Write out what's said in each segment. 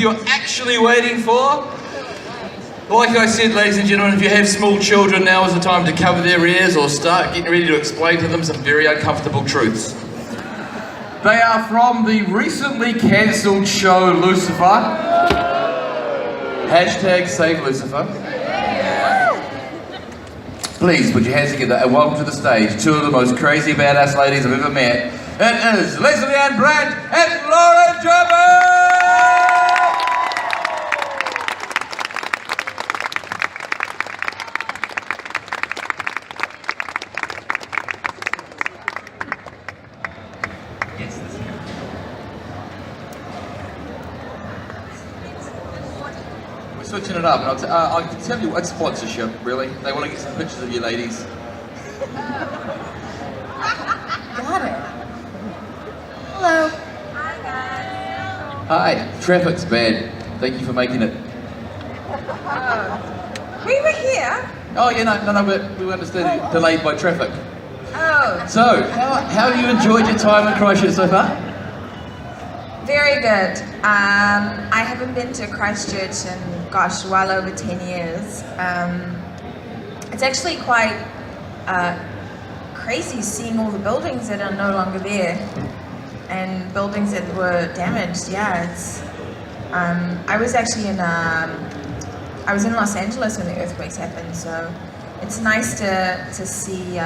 you're actually waiting for? Like I said, ladies and gentlemen, if you have small children, now is the time to cover their ears or start getting ready to explain to them some very uncomfortable truths. They are from the recently cancelled show Lucifer. Hashtag save Lucifer. Please put your hands together and welcome to the stage two of the most crazy badass ladies I've ever met. It is Lesley-Ann Brandt and Lauren German! We're switching it up, and I can tell you what sponsorship, really. They want to get some pictures of you ladies. Got it. Hello. Hi guys. Hi, traffic's bad. Thank you for making it. We were here. Oh yeah, no, but we understand delayed by traffic. Oh. So, how have you enjoyed your time in Christchurch so far? Very good. I haven't been to Christchurch in, gosh, well over 10 years. It's actually quite crazy seeing all the buildings that are no longer there and buildings that were damaged. Yeah, it's. I was actually in. I was in Los Angeles when the earthquakes happened, so it's nice to see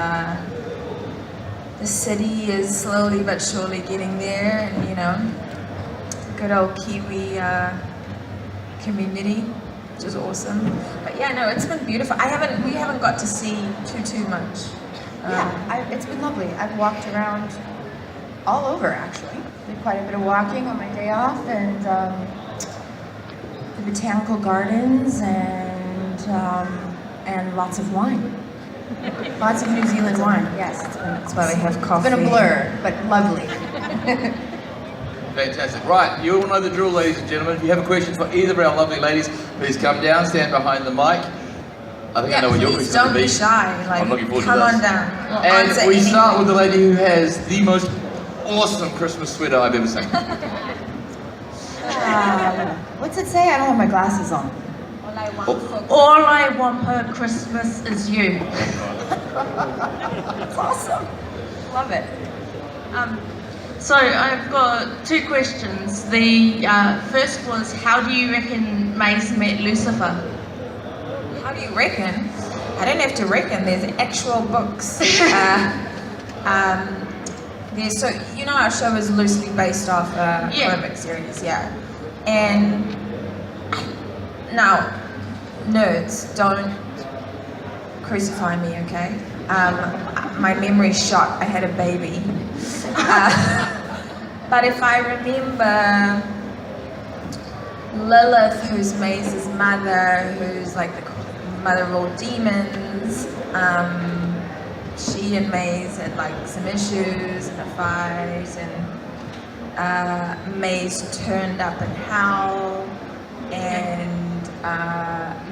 the city is slowly but surely getting there, and you know, good old Kiwi community, which is awesome. But yeah, no, it's been beautiful. We haven't got to see too much. It's been lovely. I've walked around all over, actually. Did quite a bit of walking on my day off, and the botanical gardens, and lots of wine. Lots of New Zealand wine. Yes, That's why we have coffee. it's been a blur, but lovely. Fantastic. Right, you all know the drill, ladies and gentlemen. If you have a question for either of our lovely ladies, please come down, stand behind the mic. I think I know what your please question's going don't to be. be shy. Like, I'm looking forward to come this. on down. We'll And answer we anything. start with the lady who has the most awesome Christmas sweater I've ever seen. What's it say? I don't have my glasses on. All I want for Christmas is you. That's awesome. Love it. So I've got two questions. The first was, how do you reckon Maze met Lucifer? How do you reckon? I don't have to reckon. There's actual books. So you know our show is loosely based off a comic book series, yeah. And now, nerds, don't crucify me, okay? My memory's shot. I had a baby. But if I remember Lilith, who's Maze's mother, who's like the mother of all demons, she and Maze had like some issues and a fight, and Maze turned up in hell, and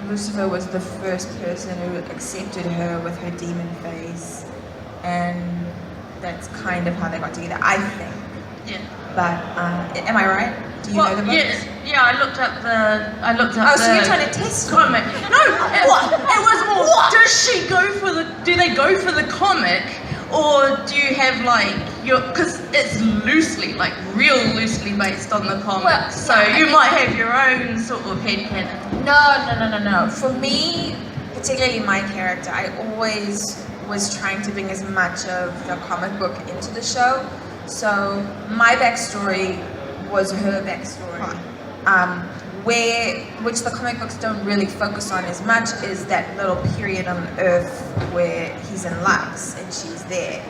Lucifer was the first person who accepted her with her demon face, and that's kind of how they got together, I think. Yeah. But am I right? Do you know the books? Yeah, I looked up the. Oh, so you're trying to test me? comic? No, it was more. Does she go for the? Do they go for the comic, or do you have like your? Because it's loosely, like real loosely based on the comic, Well, so yeah, you might have your own sort of headcanon. No. For me, particularly my character, I always was trying to bring as much of the comic book into the show. So my backstory was her backstory, which the comic books don't really focus on as much, is that little period on Earth where he's in Lux and she's there.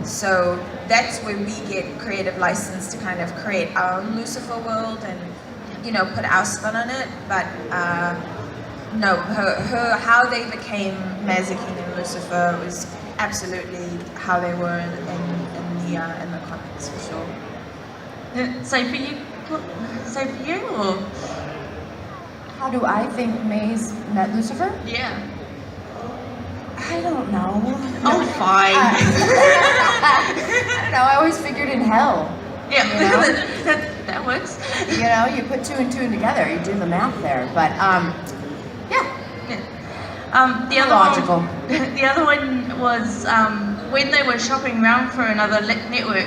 So that's where we get creative license to kind of create our own Lucifer world and, you know, put our spin on it. But no, how they became Mazikeen and Lucifer was absolutely how they were in the comics, for sure. Say for you, or? How do I think Maze met Lucifer? Yeah. I don't know. Oh, fine. I don't know. I always figured in hell. Yeah. You know? that works. You know, you put 2 and 2 together, you do the math there. But yeah. The other Logical. The other one was when they were shopping around for another network.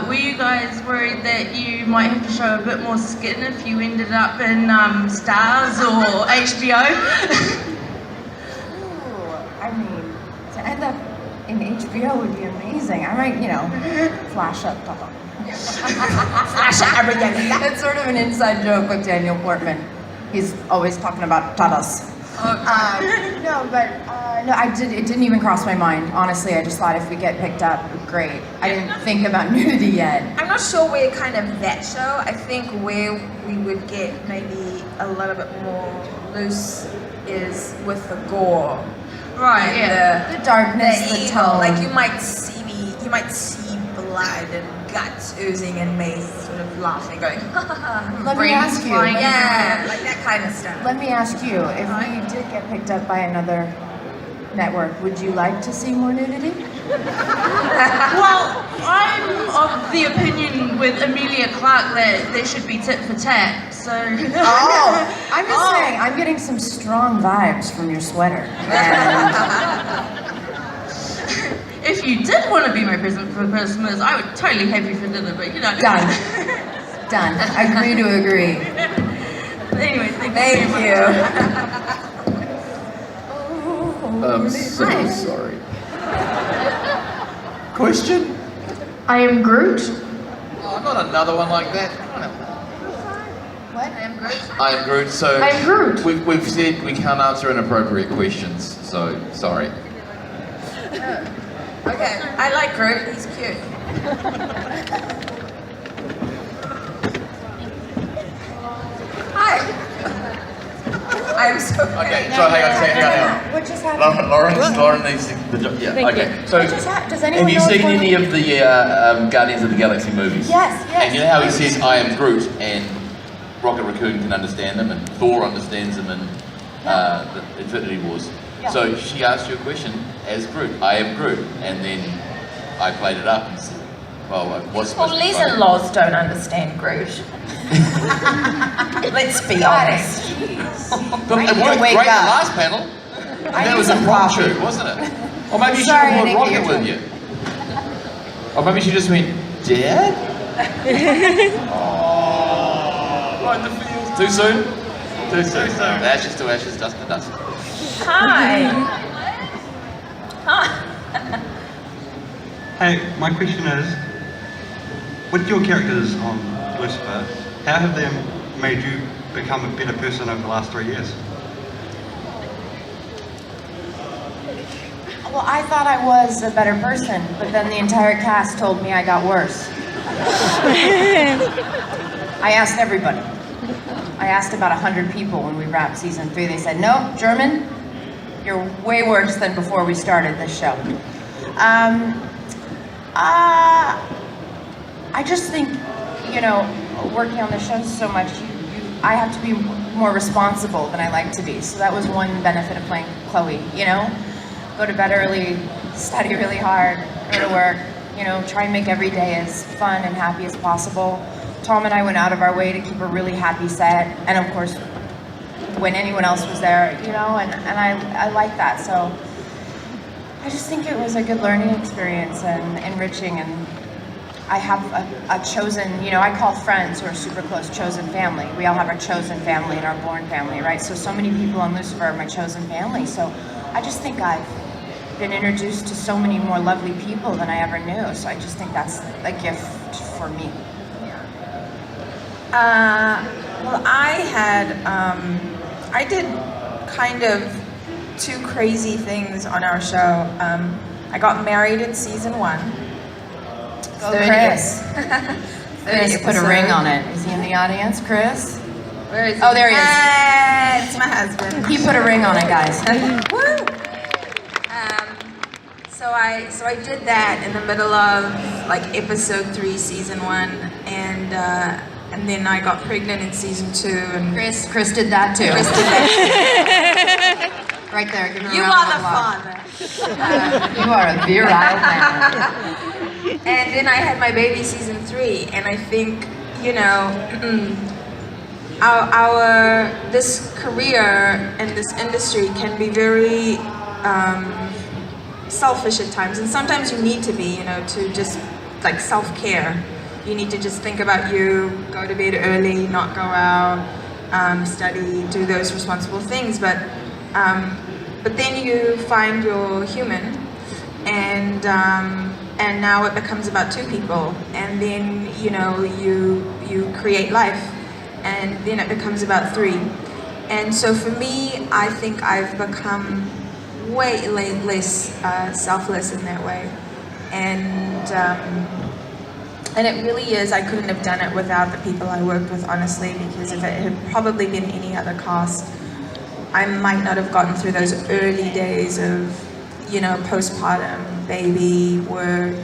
Were you guys worried that you might have to show a bit more skin if you ended up in Stars or HBO? Ooh, I mean, to end up in HBO would be amazing. I might, you know, flash up. Flash up everything. It's sort of an inside joke with Daniel Portman. He's always talking about tatas. No, but no, it didn't even cross my mind. Honestly, I just thought if we get picked up, great. I didn't think about nudity yet. I'm not sure we're kind of that show. I think where we would get maybe a little bit more loose is with the gore. Right, yeah. The darkness, The the evil. tone. Like you might see blood and guts oozing and me sort of laughing, going, Let me ask you. yeah, like that kind of stuff. Let me ask you, if we did get picked up by another network, would you like to see more nudity? Well, I'm of the opinion with Emilia Clarke that there should be tit for tat, so... Oh, I'm just saying, I'm getting some strong vibes from your sweater. And If you did want to be my present for Christmas, I would totally have you for dinner, but you know... done. Done. Agree to agree. Anyway, Thank you. I'm so sorry. Question? I am Groot. Oh, not another one like that. What? I am Groot. I am Groot, so... I am Groot. We've said we can't answer inappropriate questions, so sorry. Okay, I like Groot. He's cute. Hi. I'm so Okay, so hang on a second, hang on. What just happened? Lauren needs the job. Yeah, okay. So, Does anyone have you know seen what's any of the Guardians of the Galaxy movies? Yes, yes. And you know how he says, I am Groot, and Rocket Raccoon can understand them, and Thor understands them in the Infinity Wars. Yeah. So she asked you a question as Groot, I am Groot, and then I played it up and said, well, what's Well, supposed to be Lezz and funny? Lozz don't understand Groot. Let's be honest. But I it need to worked wake great in the up. last panel. I That need was some impromptu, coffee. wasn't it? Or maybe she Sorry, I brought didn't Rocket get your with you. Or maybe she just went, Dad? Oh, right the feels. Too soon? Too soon. Ashes to ashes, dust to dust. Hi. Hi. Hey, my question is, with your characters on Lucifer, how have they made you become a better person over the last 3 years? Well, I thought I was a better person, but then the entire cast told me I got worse. I asked everybody. I asked about 100 people when we wrapped season 3. They said, no, German, you're way worse than before we started this show. I just think, you know, working on the show so much, I have to be more responsible than I like to be. So that was one benefit of playing Chloe, you know? Go to bed early, study really hard, go to work, you know, try and make every day as fun and happy as possible. Tom and I went out of our way to keep a really happy set, and of course, when anyone else was there, you know, and I like that. So I just think it was a good learning experience and enriching, and I have a chosen, you know, I call friends who are super close chosen family. We all have our chosen family and our born family, right? So many people on Lucifer are my chosen family. So I just think I've been introduced to so many more lovely people than I ever knew. So I just think that's a gift for me. Well, I did kind of 2 crazy things on our show. I got married in season 1. Go 30 Chris. 30 Chris put a ring episodes. on it. Is he in the audience, Chris? Where is he? Oh, there he is. It's my husband. He put a ring on it, guys. Woo! So I did that in the middle of like episode 3, season 1, and then I got pregnant in season 2, and Chris did that too. Chris did that. Right there. Give him a You round are of the applause. father. You are a virile man. And then I had my baby season 3, and I think, you know, our this career and this industry can be very selfish at times, and sometimes you need to be, you know, to just like self-care. You need to just think about you, go to bed early, not go out, study, do those responsible things. But then you find you're human, and now it becomes about two people, and then you know you create life, and then it becomes about three. And so for me, I think I've become way less selfless in that way, and it really is, I couldn't have done it without the people I worked with, honestly, because if it had probably been any other cast, I might not have gotten through those early days of, you know, postpartum, baby, work,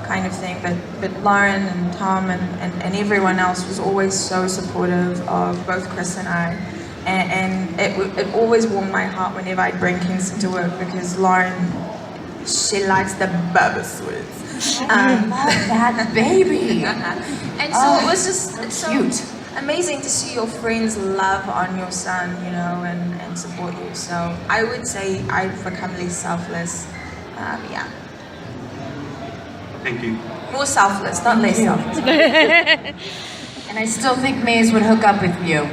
kind of thing. But Lauren and Tom and everyone else was always so supportive of both Chris and I. And it always warmed my heart whenever I'd bring Kingston to work, because Lauren, she likes the bubba sweets. That baby. And so it was just, it's so cute. amazing to see your friends love on your son, you know, and support you. So I would say I've become less selfless. Yeah. Thank you. More selfless, not less selfless. And I still think Maze would hook up with you.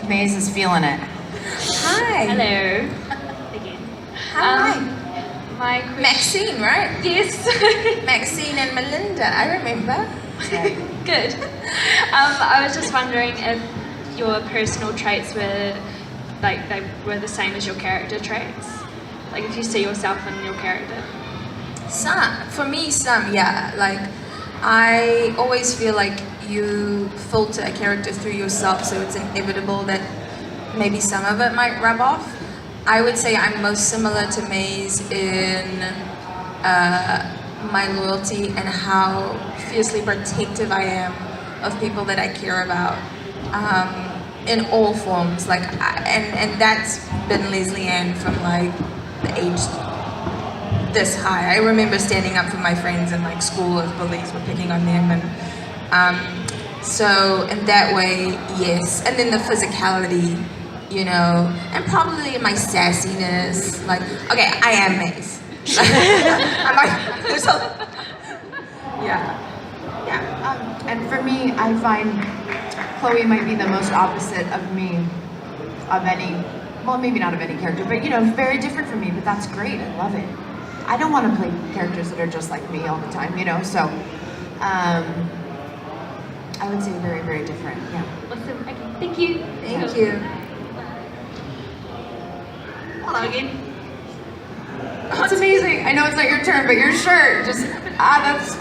Maze is feeling it. Hi. Hello. Again. Hi. My question. Maxine, right? Yes. Maxine and Melinda, I remember. Good. I was just wondering if your personal traits were they were the same as your character traits. Like if you see yourself in your character. For me, yeah. Like, I always feel like you filter a character through yourself, so it's inevitable that maybe some of it might rub off. I would say I'm most similar to Maze in my loyalty and how fiercely protective I am of people that I care about, in all forms. Like, and that's been Lesley-Ann from like the age this high. I remember standing up for my friends in like school if bullies were picking on them, and so in that way, yes. And then the physicality, you know, and probably my sassiness. Like, okay, I am Maze. I'm like, yeah. And for me, I find Chloe might be the most opposite of me, of any, well, maybe not of any character, but you know, very different from me, but that's great, I love it. I don't want to play characters that are just like me all the time, you know, so I would say very, very different, yeah. Awesome. Okay. Thank you. Thank you. Hello again. That's amazing. I know it's not your turn, but your shirt just, that's...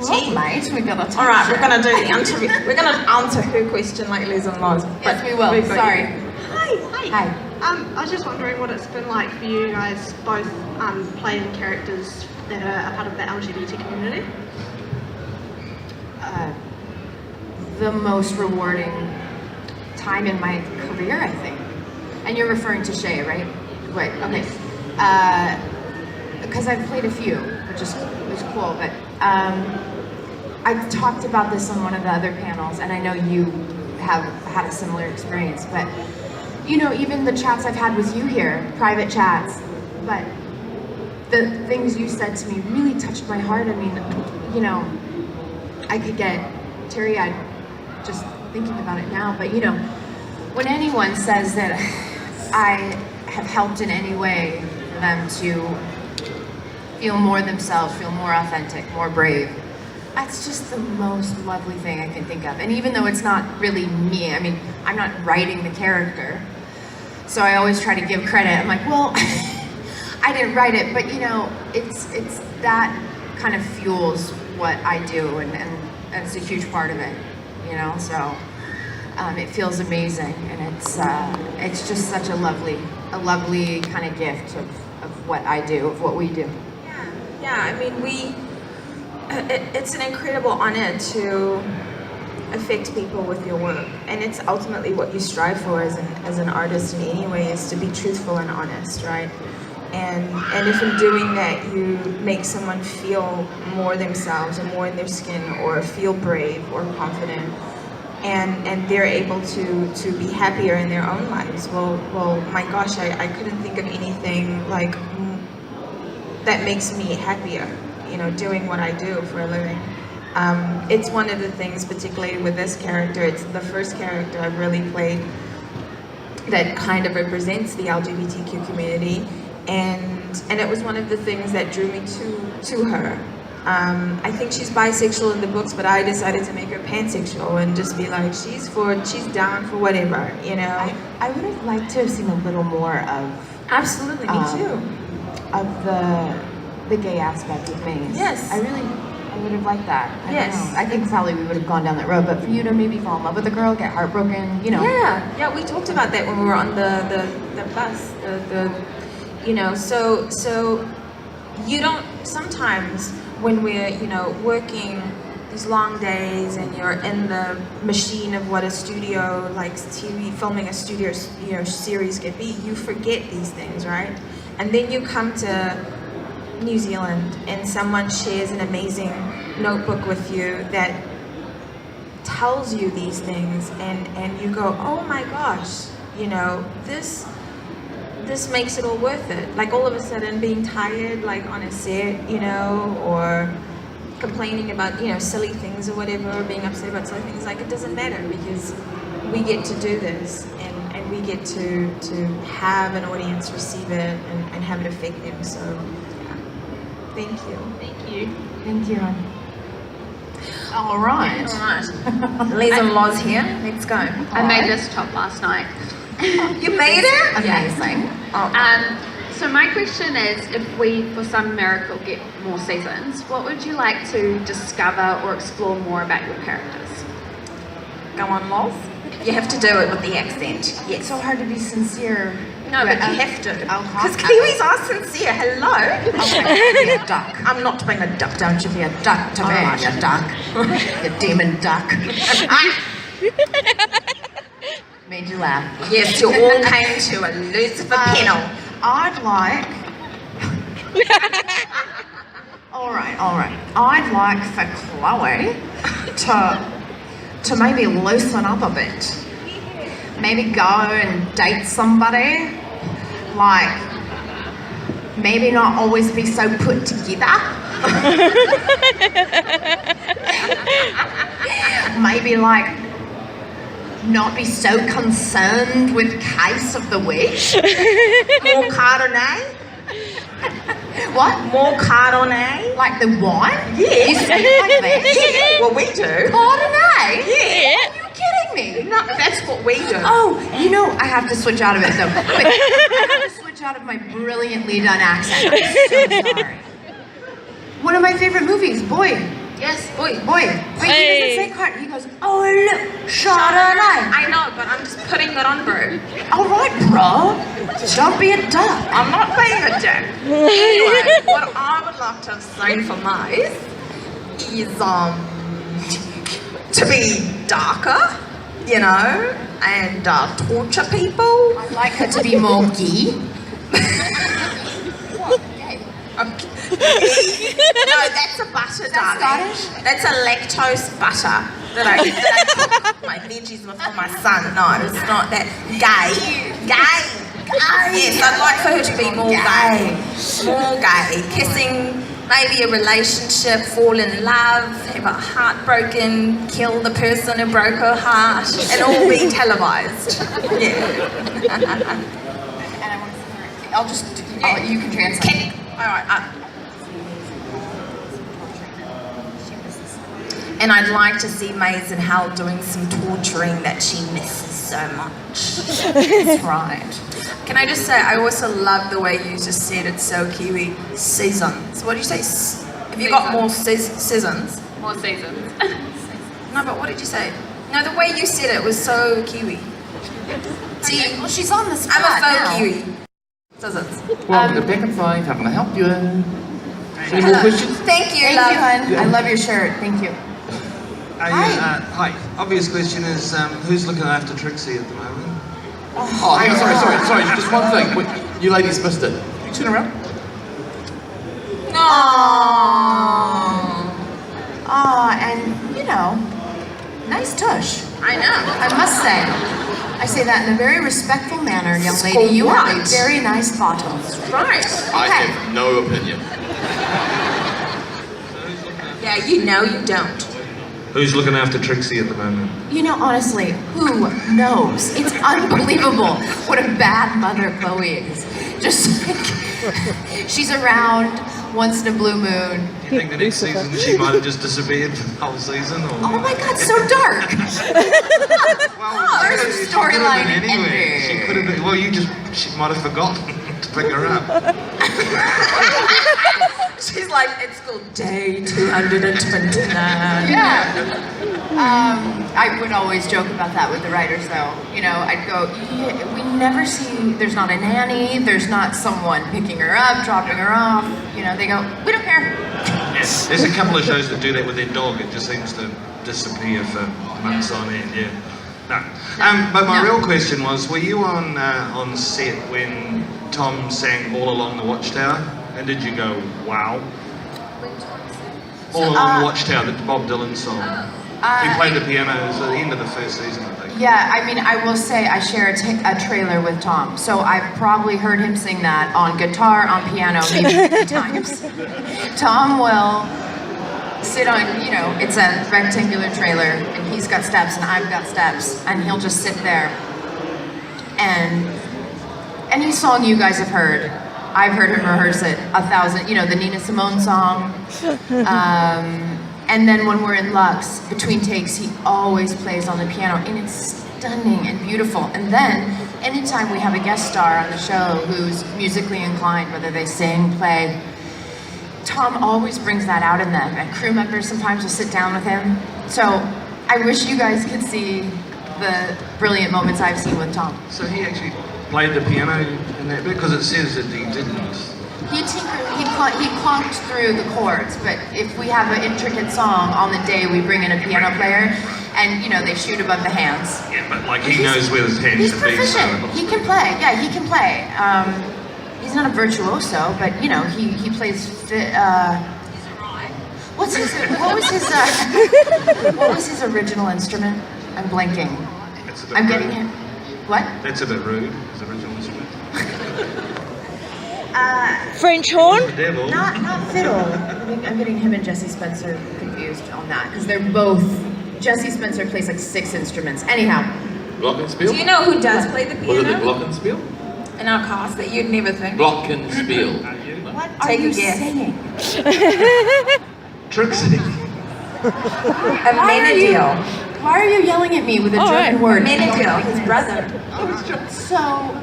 Well, mate, we've got a All right, we're gonna do the interview. We're gonna answer her question like Lezz and Lozz. Yes, we will. Sorry. Hi. Hi. I was just wondering what it's been like for you guys both playing characters that are a part of the LGBT community. The most rewarding time in my career, I think. And you're referring to Shay, right? Right, okay. Because I've played a few, which is cool, but I've talked about this on one of the other panels, and I know you have had a similar experience, but you know, even the chats I've had with you here, private chats, but the things you said to me really touched my heart. I mean, you know, I could get teary-eyed just thinking about it now, but you know, when anyone says that I have helped in any way for them to feel more themselves, feel more authentic, more brave, that's just the most lovely thing I can think of. And even though it's not really me, I mean, I'm not writing the character, so I always try to give credit. I'm like, well, I didn't write it, but you know, it's that kind of fuels what I do, and it's a huge part of it, you know, so it feels amazing, and it's just such a lovely kind of gift of what I do, of what we do. Yeah, I mean, it's an incredible honor to affect people with your work, and it's ultimately what you strive for as an artist in any way, is to be truthful and honest, right? And if in doing that you make someone feel more themselves or more in their skin or feel brave or confident, and they're able to be happier in their own lives, well my gosh, I couldn't think of anything like that makes me happier, you know, doing what I do for a living. It's one of the things, particularly with this character, it's the first character I've really played that kind of represents the LGBTQ community, and it was one of the things that drew me to her. I think she's bisexual in the books, but I decided to make her pansexual and just be like, she's down for whatever, you know. I would have liked to have seen a little more of. Absolutely, me too. Of the gay aspect of Maze. Yes. I would have liked that. I Yes. don't know. I think probably we would have gone down that road, but for you to maybe fall in love with a girl, get heartbroken, you know. Yeah, we talked about that when we were on the bus. You know, so you don't, sometimes when we're, you know, working these long days and you're in the machine of what a studio, like TV, filming a studio, you know, series could be, you forget these things, right? And then you come to New Zealand and someone shares an amazing notebook with you that tells you these things, and you go, oh my gosh, you know, this makes it all worth it. Like all of a sudden being tired, like on a set, you know, or complaining about, you know, silly things or whatever, or being upset about silly things, like it doesn't matter because we get to do this, and we get to have an audience receive it and have it affect them. So yeah. Thank you. Thank you. Thank you. All right. All right. Lezz and Lozz here. Let's go. I made this top last night. You made it? Amazing. So my question is, if we, for some miracle, get more seasons, what would you like to discover or explore more about your characters? Go on, Lozz. You have to do it with the accent. Yes. It's so hard to be sincere. No, but you have to. Because Kiwis are sincere. Hello. I'm being a duck. I'm not being a duck. Don't you be a duck to me, you duck. You demon duck. Made you laugh. Yes, you all came to a Lucifer panel. I'd like... all right. I'd like for Chloe to maybe loosen up a bit. Maybe go and date somebody. Like, maybe not always be so put together. Maybe like not be so concerned with case of the week. More Cabernet? What? More Cabernet? Like the wine? Yeah. You speak like that? Yeah. Well, we do. Cabernet? Yeah. Are you kidding me? No, that's what we do. Oh, you know, I have to switch out of it though. I have to switch out of my brilliantly done accent. I'm so sorry. One of my favorite movies, Boy. Yes, boy. Wait, he doesn't say card. He goes, oh look, Chardonnay. I know, but I'm just putting that on, bro. All right, bro. Don't be a duck. I'm not being a dick. Anyway, what I would like to have seen for Maze is to be darker, you know, and torture people. I'd like her to be more gay. No, that's a butter, darling. Scottish? That's a lactose butter that I cook my veggies with for my son. No, it's not that. Gay. Yes, I'd like for her to be more gay. More gay. Kissing, maybe a relationship, fall in love, have a heart broken, kill the person who broke her heart, and all be televised. Yeah. And I want to see her. I'll just, you can translate. Alright, and I'd like to see Maze and Hal doing some torturing that she misses so much. That's right. Can I just say, I also love the way you just said it's so Kiwi. Seasons. What did you say? Have you got more seasons? More seasons. No, but what did you say? No, the way you said it was so Kiwi. See, Well, she's on the spot I'm a faux now. Kiwi. Seasons. Welcome to Back and Five. How can I help you? Any more Hello. questions? Thank you, Thank love. you, hon. I love your shirt. Thank you. Hi. Obvious question is, who's looking after Trixie at the moment? Oh, hang on, sorry. Just one thing. You ladies missed it. Turn around. And you know, nice tush. I know. I must say. I say that in a very respectful manner, young lady. You have a very nice bottom. Right. I have no opinion. Yeah, you know you don't. Who's looking after Trixie at the moment? You know, honestly, who knows? It's unbelievable what a bad mother Chloe is. Just like, she's around once in a blue moon. Do you think the next season she might have just disappeared for the whole season? Or? Oh my God, so dark. Well, There's a she could have storyline been anywhere. ending. She could have been. Well, she might have forgotten to pick her up. She's like, it's called day 229. Yeah. I would always joke about that with the writers, though. You know, I'd go, yeah, we never see, there's not a nanny, there's not someone picking her up, dropping her off. You know, they go, we don't care. Yes. There's a couple of shows that do that with their dog. It just seems to disappear for months on end. Yeah. No. But my real question was, were you on set when Tom sang All Along the Watchtower? And did you go, wow? All Along the Watchtower, the Bob Dylan song. He played the piano at the end of the first season, I think. Yeah, I mean, I will say I share a trailer with Tom, so I've probably heard him sing that on guitar, on piano, maybe 50 times. Tom will sit on, you know, it's a rectangular trailer, and he's got steps, and I've got steps, and he'll just sit there. And any song you guys have heard, I've heard him rehearse it 1,000, you know, the Nina Simone song. And then when we're in Lux, between takes, he always plays on the piano, and it's stunning and beautiful. And then, anytime we have a guest star on the show who's musically inclined, whether they sing, play, Tom always brings that out in them, and crew members sometimes will sit down with him. So I wish you guys could see the brilliant moments I've seen with Tom. So he actually played the piano in that bit? Because it says that he didn't. He clunked through the chords, but if we have an intricate song on the day, we bring in a piano player, and you know, they shoot above the hands. Yeah, but like he knows where his hands He's should be. proficient. He can play. Yeah, he can play. He's not a virtuoso, but you know, he plays. What was his original instrument? I'm blanking. I'm getting it. What? That's a bit rude. His original instrument. French horn? Not fiddle. I'm getting him and Jesse Spencer confused on that because they're both. Jesse Spencer plays like 6 instruments. Anyhow. Glockenspiel? Do you know who does play the piano? Was it the Glockenspiel? In our cast that you'd never think. Glockenspiel. What Take are you a guess. saying? Trixie. A Menadil. Why are you yelling at me with a German word? Menadil, his brother. So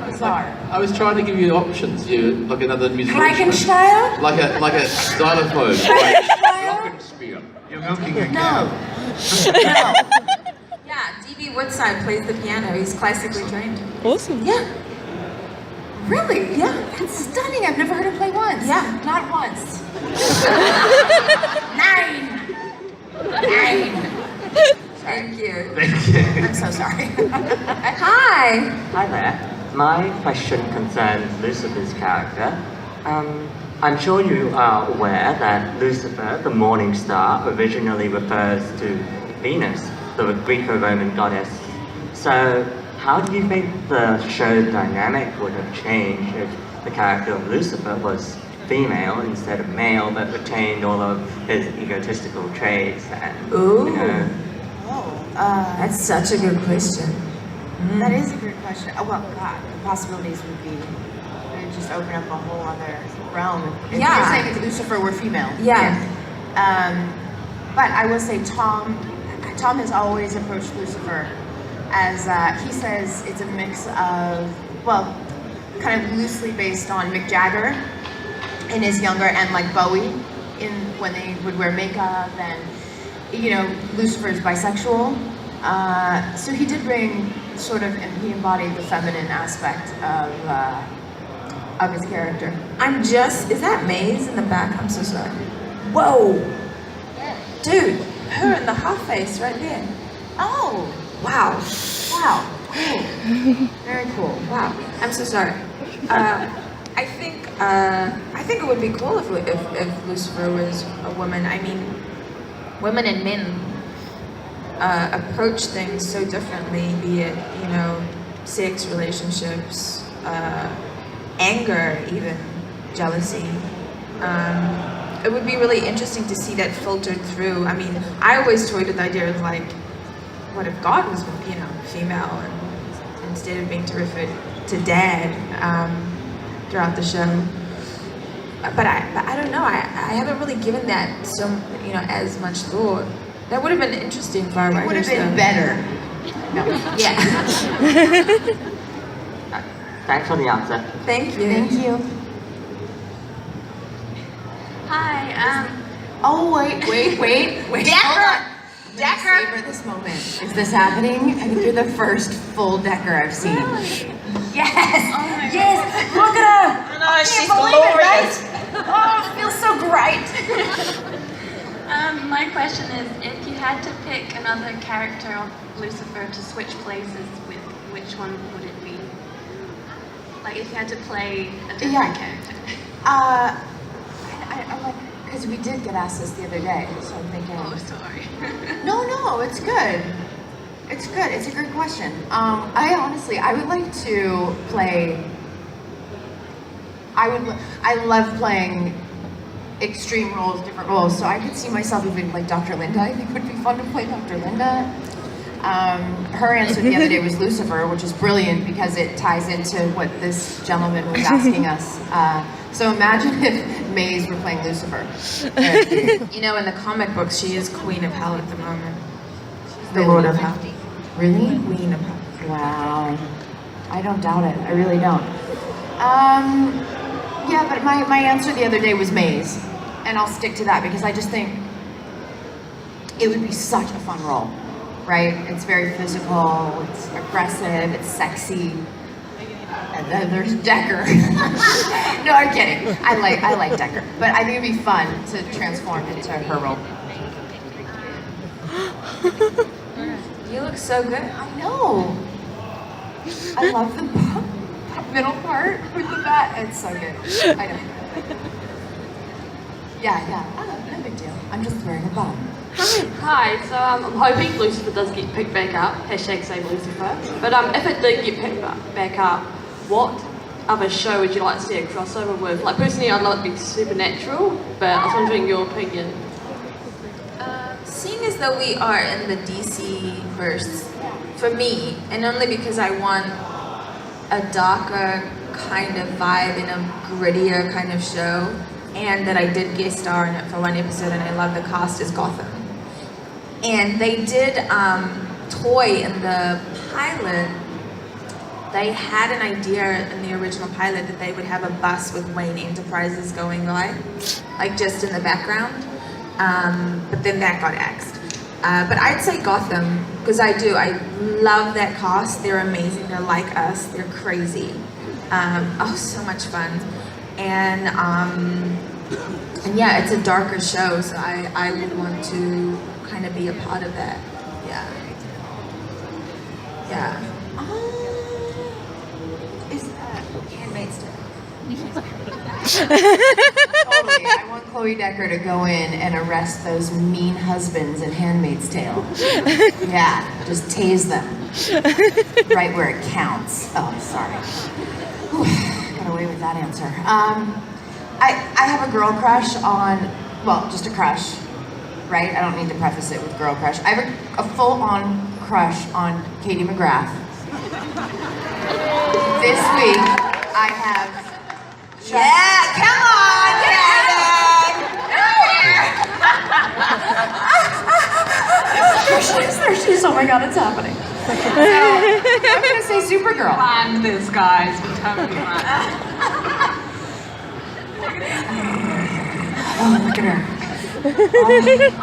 bizarre. I was trying to give you options. You like another musical Reichenstein? like a xylophone. Glockenspiel. You're milking a No. cow. No. Yeah, D.B. Woodside plays the piano. He's classically trained. Awesome. Yeah. Really? Yeah. That's stunning. I've never heard him play once. Yeah. Not once. 9. Thank you. Thank you. I'm so sorry. Hi. Hi there. My question concerns Lucifer's character. I'm sure you are aware that Lucifer, the morning star, originally refers to Venus, the Greco-Roman goddess. So, how do you think the show dynamic would have changed if the character of Lucifer was female instead of male, but retained all of his egotistical traits and, Ooh. you know, That's such a good question. That is a good question. Oh, well, God, the possibilities would would just open up a whole other realm. If Yeah. you're saying if Lucifer were female. Yeah. But I will say Tom has always approached Lucifer as, he says it's a mix of, well, kind of loosely based on Mick Jagger in his younger, and like Bowie when they would wear makeup, and you know, Lucifer's bisexual. So he did bring sort of, and he embodied the feminine aspect of his character. Is that Maze in the back? I'm so sorry. Whoa. Dude, her in the half face right there. Oh, Wow. wow, cool. Very cool. Wow. I'm so sorry. I think it would be cool if Lucifer was a woman. I mean, women and men approach things so differently, be it, you know, sex, relationships, anger, even jealousy. It would be really interesting to see that filtered through. I mean, I always toyed with the idea of like, what if God was, you know, female, and instead of being terrific to dad throughout the show. But I don't know. I haven't really given that so, you know, as much thought. That would have been interesting for our writers. It would have been better. No. Yeah. Thanks for the answer. Thank you. Thank you. Hi. Oh, wait. Decker! Decker! Savor this moment. Is this happening? I think you're the first full Decker I've seen. Yes! Oh my yes! Look at her! I know, she's glorious! glorious. Oh, it feels so great! My question is, if you had to pick another character of Lucifer to switch places with, which one would it be? Like, if you had to play a different character. I'm like, because we did get asked this the other day, so I'm thinking. Oh, sorry. No, it's good. It's good. It's a great question. I would like to play. I love playing extreme roles, different roles. So I could see myself even like Dr. Linda. I think it would be fun to play Dr. Linda. Her answer the other day was Lucifer, which is brilliant because it ties into what this gentleman was asking us. So imagine if Maze were playing Lucifer. You know, in the comic books, she is Queen of Hell at the moment. The Really? Lord of Hell. Really? Queen of Hell. Wow. I don't doubt it. I really don't. Yeah, but my answer the other day was Maze. And I'll stick to that because I just think it would be such a fun role, right? It's very physical, it's aggressive, it's sexy. And then there's Decker. No, I'm kidding. I like Decker. But I think it'd be fun to transform into her role. You look so good. I know. I love the middle part with the bat. It's so good. I know. Yeah. Oh, no big deal. I'm just wearing a bun. Hi, so I'm hoping Lucifer does get picked back up, hashtag save Lucifer. But if it did get picked back up, what other show would you like to see a crossover with? Like personally, I'd love it to be Supernatural, but I was wondering your opinion. Seeing as though we are in the DC verse, for me, and only because I want a darker kind of vibe and a grittier kind of show, and that I did guest star in it for one episode and I love the cast, is Gotham. And they did toy in the pilot. They had an idea in the original pilot that they would have a bus with Wayne Enterprises going by, like just in the background. But then that got axed. But I'd say Gotham, because I love that cast. They're amazing, they're like us, they're crazy. Oh, so much fun. And yeah, it's a darker show, so I would want to kind of be a part of that. Yeah. Is that Handmaid's Tale? Totally. I want Chloe Decker to go in and arrest those mean husbands in Handmaid's Tale. Yeah, just tase them. Right where it counts. Oh, sorry. Whew, got away with that answer. I have a girl crush on, well, just a crush, right? I don't need to preface it with girl crush. I have a full-on crush on Katie McGrath. This week, I have... Yeah, come on, There she is. Oh my god, it's happening. So, I'm gonna say Supergirl. Planned this, guys. We totally planned. Oh, look at her.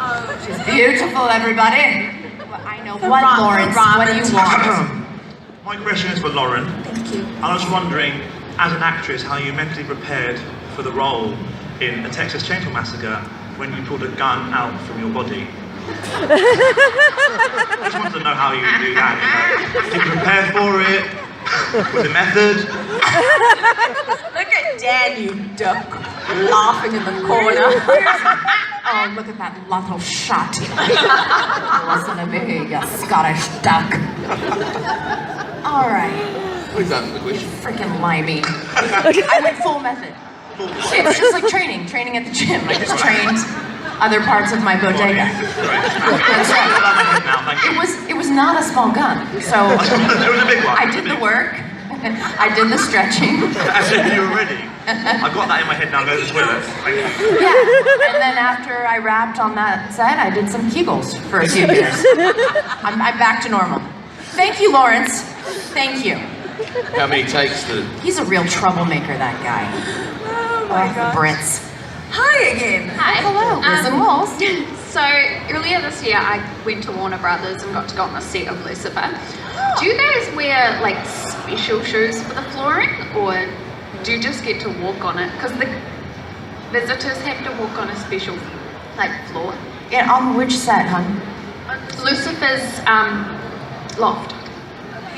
Oh, she's beautiful, everybody. Well, I know. What, Lawrence? What do you want? My question is for Lauren. Thank you. I was wondering, as an actress, how you mentally prepared for the role in A Texas Chainsaw Massacre when you pulled a gun out from your body. I just wanted to know how you do that. You know? Did you prepare for it? with the method. Look at Dan, you duck, laughing in the corner. Oh, look at that little shot. Listen to me, you Scottish duck. All right. Who's that the question? Freaking limey. I went full method. It's just like training at the gym. I just trained other parts of my bodega. That's right. It was not a small gun, so It was a big one. I did the work. I did the stretching. You were ready. I've got that in my head now. Go to the toilet. Thank you. Yeah, and then after I rapped on that set, I did some Kegels for a few years. I'm back to normal. Thank you, Lawrence. Thank you. How many takes did? He's a real troublemaker, that guy. Oh my God. Brits. Hi again. Hi. Hello, Lezz and Lozz. So earlier this year, I went to Warner Brothers and got to go on the set of Lucifer. Do you guys wear like special shoes for the flooring, or do you just get to walk on it? Because the visitors have to walk on a special like floor. Yeah, on which set, hon? Lucifer's loft.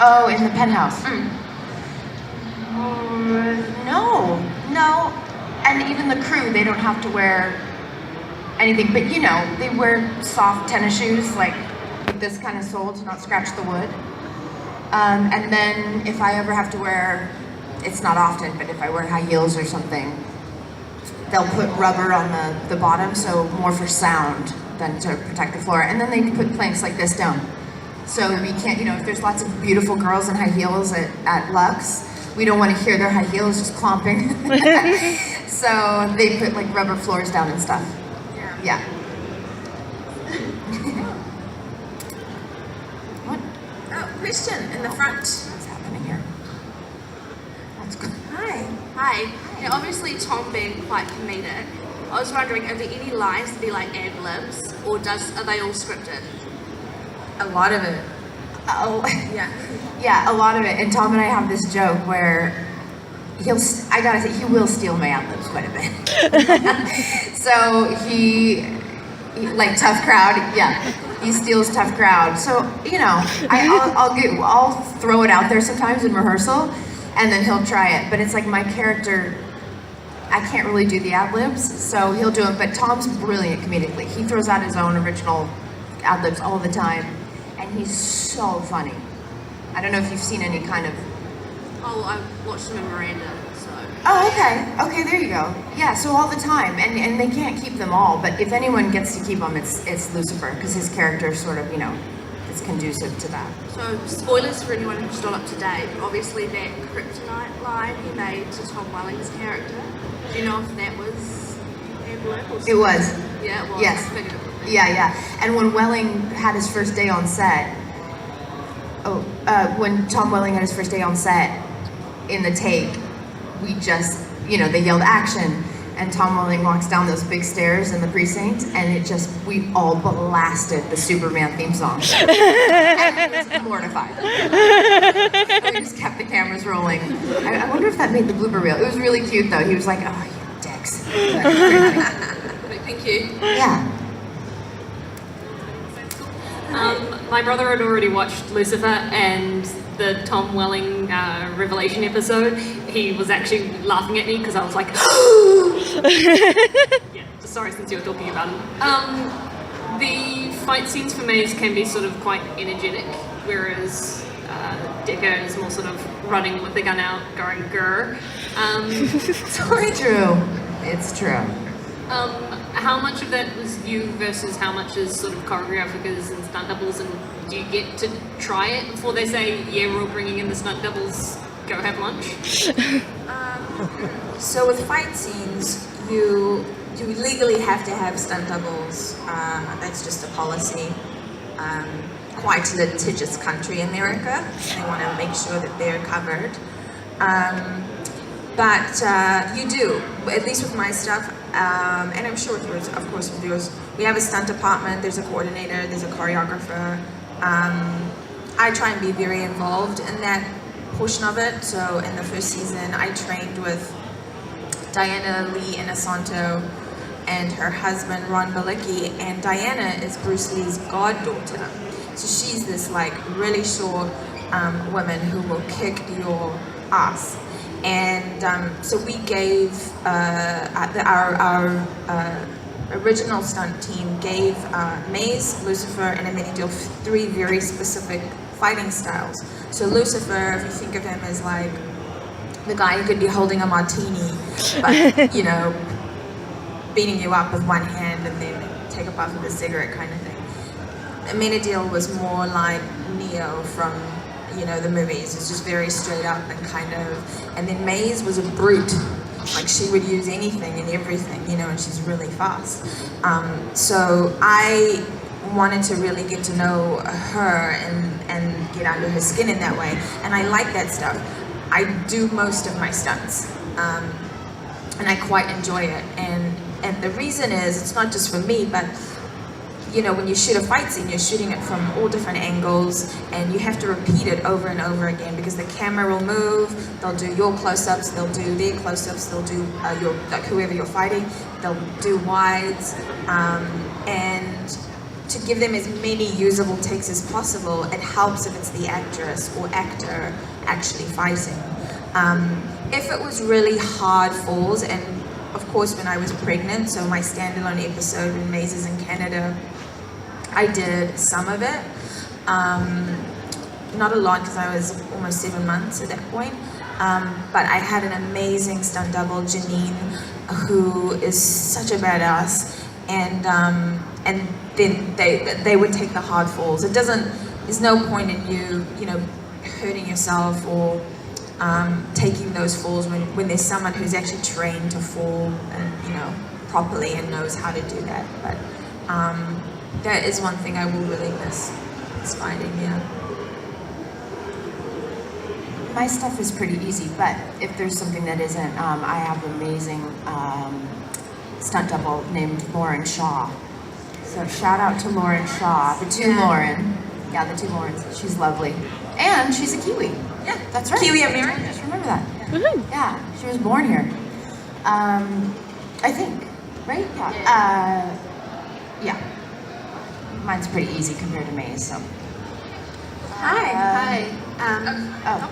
Oh, in the penthouse. No. And even the crew, they don't have to wear anything, but you know, they wear soft tennis shoes, like with this kind of sole to not scratch the wood. And then if I ever have to wear, it's not often, but if I wear high heels or something, they'll put rubber on the bottom, so more for sound than to protect the floor. And then they put planks like this down. So we can't, you know, if there's lots of beautiful girls in high heels at Lux, we don't want to hear their high heels just clomping. So they put like rubber floors down and stuff. Yeah. What? Oh, Christian in the front. What's happening here? That's good. Hi. Now, obviously, Tom being quite comedic, I was wondering, are there any lines to be like ad-libs, or are they all scripted? A lot of it. Oh, Yeah. yeah, a lot of it. And Tom and I have this joke where I gotta say, he will steal my ad-libs quite a bit. So he like tough crowd, yeah. He steals tough crowd. So, you know, I'll throw it out there sometimes in rehearsal, and then he'll try it. But it's like my character, I can't really do the ad-libs, so he'll do it. But Tom's brilliant comedically. He throws out his own original ad-libs all the time, and he's so funny. I don't know if you've seen any kind of... Oh, I watched them in Miranda, so... Oh, okay. Okay, there you go. Yeah, so all the time, and they can't keep them all, but if anyone gets to keep them, it's Lucifer, because his character sort of, you know, is conducive to that. So, spoilers for anyone who's not up to date, but obviously that kryptonite line he made to Tom Welling's character, do you know if that was ad-lib or It was. Yeah, it was. Yes. I figured it would be. Yeah. And when Welling had his first day on set, when Tom Welling had his first day on set, in the take, we just, you know, they yelled action, and Tom Welling walks down those big stairs in the precinct, and we all blasted the Superman theme song. And he was mortified. We just kept the cameras rolling. I wonder if that made the blooper reel. It was really cute though. He was like, oh, you dicks. Thank you. Yeah. My brother had already watched Lucifer and the Tom Welling Revelation episode. He was actually laughing at me because I was like, yeah, sorry since you were talking about him. The fight scenes for me can be sort of quite energetic, whereas Decker is more sort of running with the gun out, going grr. It's true. How much of that was you versus how much is sort of choreographers and stunt doubles, and do you get to try it before they say, yeah, we're all bringing in the stunt doubles, go have lunch? So with fight scenes, you legally have to have stunt doubles. That's just a policy. Quite litigious country, America. They want to make sure that they're covered. But you do, at least with my stuff, and I'm sure with yours, of course with yours, we have a stunt department, there's a coordinator, there's a choreographer. I try and be very involved in that portion of it. So in the first season, I trained with Diana Lee Inosanto and her husband Ron Balicki, and Diana is Bruce Lee's goddaughter. So she's this like really short, women who will kick your ass. And so we gave our original stunt team gave Maze, Lucifer, and Amenadiel 3 very specific fighting styles. So Lucifer, if you think of him as like the guy who could be holding a martini, but you know, beating you up with one hand and then take a puff of a cigarette kind of thing. Amenadiel was more like Neo from, you know, the movies. It's just very straight up and kind of, and then Maze was a brute. Like she would use anything and everything, you know, and she's really fast. So I wanted to really get to know her and get under her skin in that way. And I like that stuff. I do most of my stunts, and I quite enjoy it. And the reason is, it's not just for me, but you know, when you shoot a fight scene, you're shooting it from all different angles, and you have to repeat it over and over again because the camera will move. They'll do your close-ups, they'll do their close-ups, they'll do your, like whoever you're fighting, they'll do wides, and to give them as many usable takes as possible. It helps if it's the actress or actor actually fighting. If it was really hard falls, and of course when I was pregnant, so my standalone episode when Maze is in Canada, I did some of it. Not a lot because I was almost 7 months at that point. But I had an amazing stunt double, Janine, who is such a badass. And then they would take the hard falls. There's no point in you know, hurting yourself or taking those falls when there's someone who's actually trained to fall and, you know, properly and knows how to do that. But that is one thing I will really miss, is fighting, yeah. My stuff is pretty easy, but if there's something that isn't, I have an amazing stunt double named Lauren Shaw. So shout out to Lauren Shaw, the two Lauren. Yeah, the two Laurens. She's lovely. And she's a Kiwi. Yeah, that's right. Kiwi American. Just remember that. Yeah, she was born here. I think, right? Yeah. Yeah. Mine's pretty easy compared to May's, so. Hi. Okay.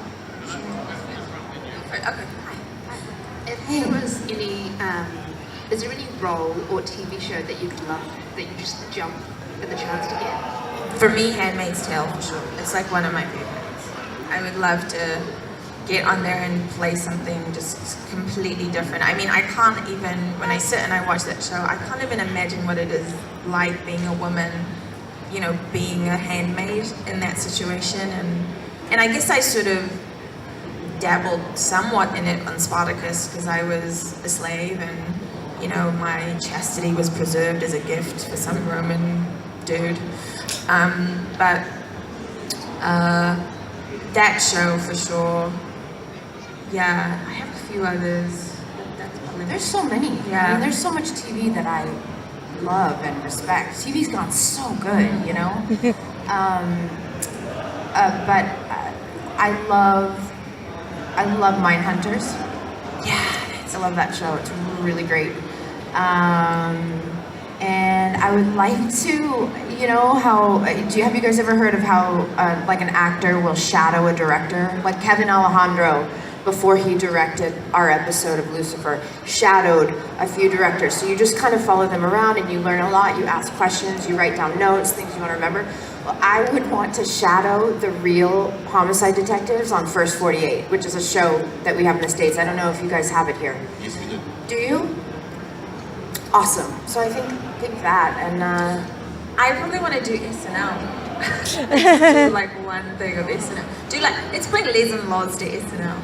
If there was any, is there any role or TV show that you'd love, that you just jump at the chance to get? For me, Handmaid's Tale, for sure. It's like one of my favorites. I would love to get on there and play something just completely different. I mean, I can't even, when I sit and I watch that show, I can't even imagine what it is like being a woman, you know, being a handmaid in that situation. And I guess I sort of dabbled somewhat in it on Spartacus because I was a slave and, you know, my chastity was preserved as a gift for some Roman dude. But that show for sure. Yeah, I have a few others. There's so many. Yeah. I mean, there's so much TV that I love and respect. TV's gone so good, you know? But I love Mindhunters. Yeah, I love that show. It's really great. And I would like to, you know, have you guys ever heard of how like an actor will shadow a director? Like Kevin Alejandro, before he directed our episode of Lucifer, shadowed a few directors. So you just kind of follow them around and you learn a lot, you ask questions, you write down notes, things you want to remember. Well, I would want to shadow the real homicide detectives on First 48, which is a show that we have in the States. I don't know if you guys have it here. Yes, we do. Do you? Awesome. So I think that, and I really want to do SNL. Do like one thing of SNL. Let's bring Lezz and Lozz to SNL.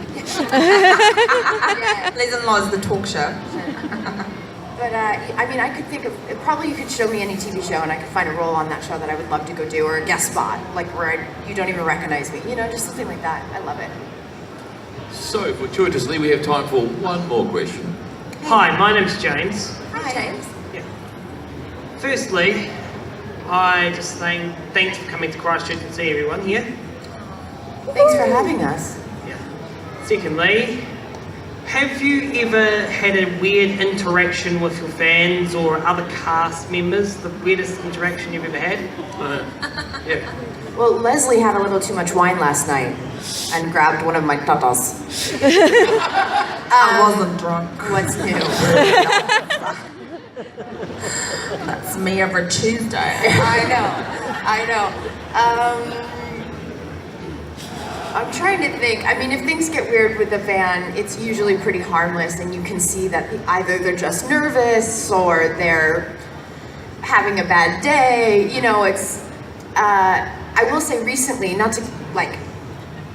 Lezz and Lozz, the talk show. But I mean, I could think of, probably you could show me any TV show and I could find a role on that show that I would love to go do, or a guest spot, like where you don't even recognize me, you know, just something like that. I love it. So, fortuitously, we have time for one more question. Hi, my name's James. Hi, James. Firstly, I just saying thanks for coming to Christchurch and see everyone here. Thanks for having us. Secondly, have you ever had a weird interaction with your fans or other cast members? The weirdest interaction you've ever had? Yeah. Well, Leslie had a little too much wine last night and grabbed one of my tatas. I wasn't drunk. What's new? That's me every Tuesday. I know. I'm trying to think. I mean, if things get weird with the van, it's usually pretty harmless, and you can see that either they're just nervous or they're having a bad day. You know, it's. I will say recently, not to like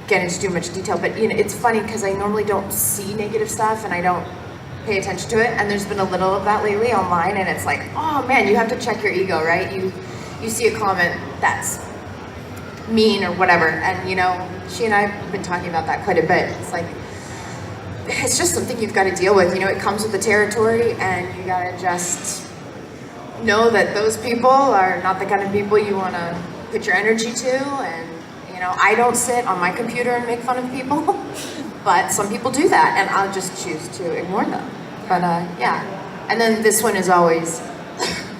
get into too much detail, but you know, it's funny because I normally don't see negative stuff and I don't pay attention to it, and there's been a little of that lately online, and it's like, oh man, you have to check your ego, right? You see a comment that's mean or whatever, and you know, she and I have been talking about that quite a bit. It's like, it's just something you've got to deal with. You know, it comes with the territory, and you gotta just know that those people are not the kind of people you want to put your energy to. And you know, I don't sit on my computer and make fun of people, but some people do that, and I'll just choose to ignore them. But yeah, and then this one is always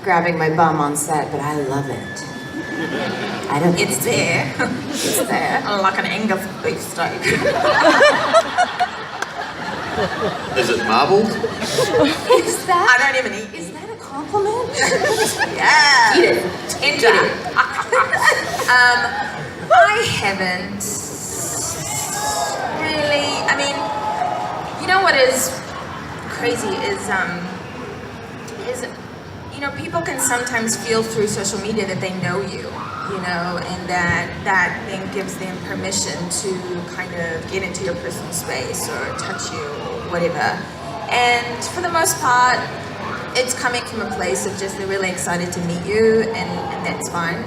grabbing my bum on set, but I love it. I don't. It's there. It's there. Like an Angus beef steak. Is it marbled? Is that? I don't even eat. Is that a compliment? Yeah. Eat it. Tender. I haven't really. I mean, you know what is crazy is you know, people can sometimes feel through social media that they know you know, and that then gives them permission to kind of get into your personal space or touch you or whatever. And for the most part, it's coming from a place of just they're really excited to meet you, and that's fine.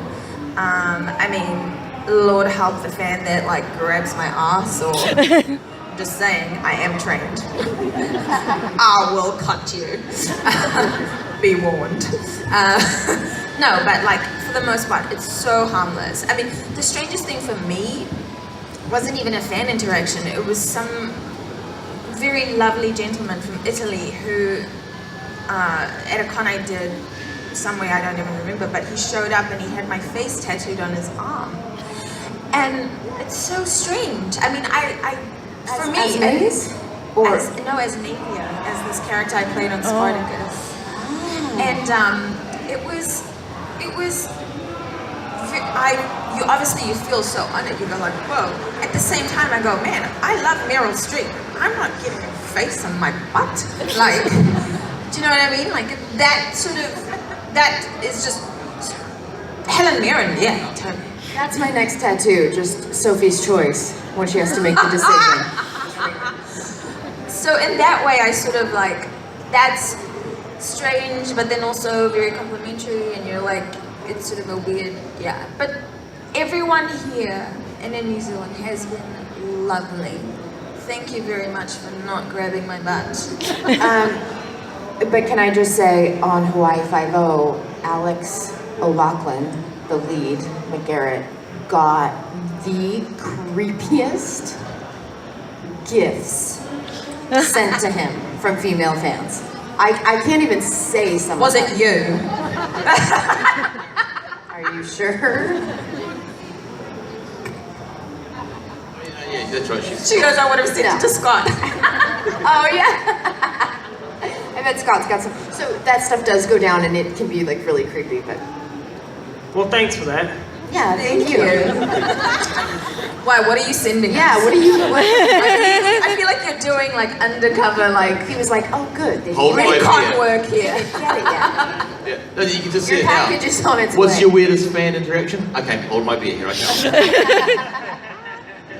I mean, Lord help the fan that like grabs my ass or just saying, I am trained. I will cut you. Be warned. No, but like for the most part, it's so harmless. I mean, the strangest thing for me wasn't even a fan interaction. It was some very lovely gentleman from Italy who, at a con I did somewhere, I don't even remember, but he showed up and he had my face tattooed on his arm. And it's so strange. I mean, for me, as Maze? Or as Napier, as this character I played on Spartacus. And you obviously you feel so honored. You go like, whoa. At the same time, I go, man, I love Meryl Streep. I'm not getting her face on my butt. Like, do you know what I mean? Like that is just Helen Mirren. Yeah, totally. that's my next tattoo. Just Sophie's choice when she has to make the decision. So in that way, I sort of like that's strange, but then also very complimentary, and you're like, it's sort of a weird, yeah. But everyone here and in New Zealand has been lovely. Thank you very much for not grabbing my butt. But can I just say, on Hawaii Five-0, Alex O'Loughlin, the lead, McGarrett, got the creepiest gifts sent to him from female fans. I can't even say some. Was it you? Are you sure? Yeah, that's right. She goes, I would have sent it to Scott. Oh yeah. I bet Scott's got some. So that stuff does go down, and it can be like really creepy. But Well, thanks for that. yeah, thank you. Why? What are you sending? Yeah, us? what are you? I feel like you're doing like undercover, like He was like, oh good. They Hold really right con here. work here. get it yet. Yeah. No, you can just see Your it now. package is on its What's way. your weirdest fan interaction? Okay, hold my beer. Here I come.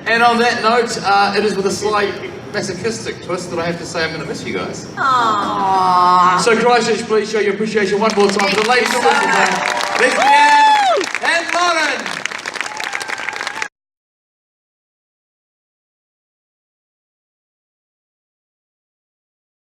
And on that note, it is with a slight masochistic twist that I have to say I'm going to miss you guys. Aww. So Christchurch, please show your appreciation one more time for the ladies and gentlemen. Lesley-Ann